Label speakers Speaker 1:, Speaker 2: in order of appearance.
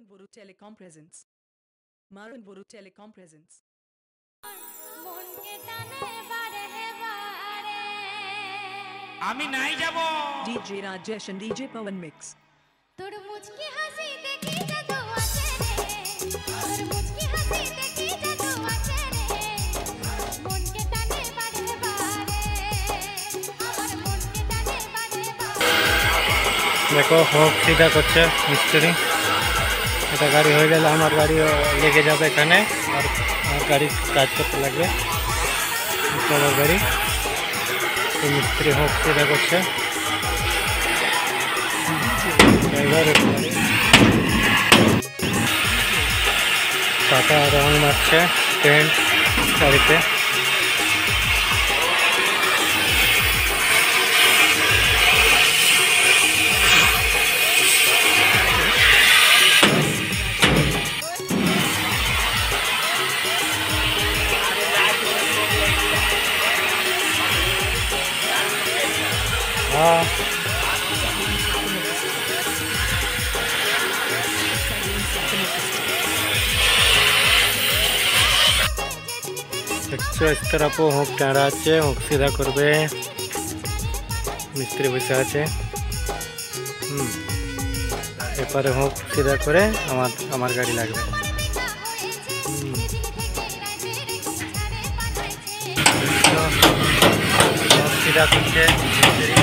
Speaker 1: Boru Telecom presents. Maran Boru Telecom presents.
Speaker 2: আমি নাই যাব
Speaker 1: DJ Rajesh and DJ Pawan mix.
Speaker 3: তোর মুচকি হাসি দেখি জাদু আছে রে তোর মুচকি হাসি দেখি জাদু আছে রে মনকে টানে বারে বারে আমার মনকে টানে বারে বারে
Speaker 4: দেখো হোক সিধা করছে মিস্ত্রি। এটা গাড়ি হয়ে গেলে আমার গাড়ি লেগে যাবে এখানে, আর আমার গাড়ি কাজ করতে লাগবে। আমার গাড়ি মিস্ত্রি হোক সিধা করছে। টাকা রং মারছে পেন্ট গাড়িতে। हाँ দেখছো इस तरफ হোক টাঁড়া আছে, হোক সিধা করবে, মিস্ত্রি বসে আছে। এরপরে হোক সিধা করে আমার গাড়ি লাগবে। সিধা করছে মিস্ত্রি।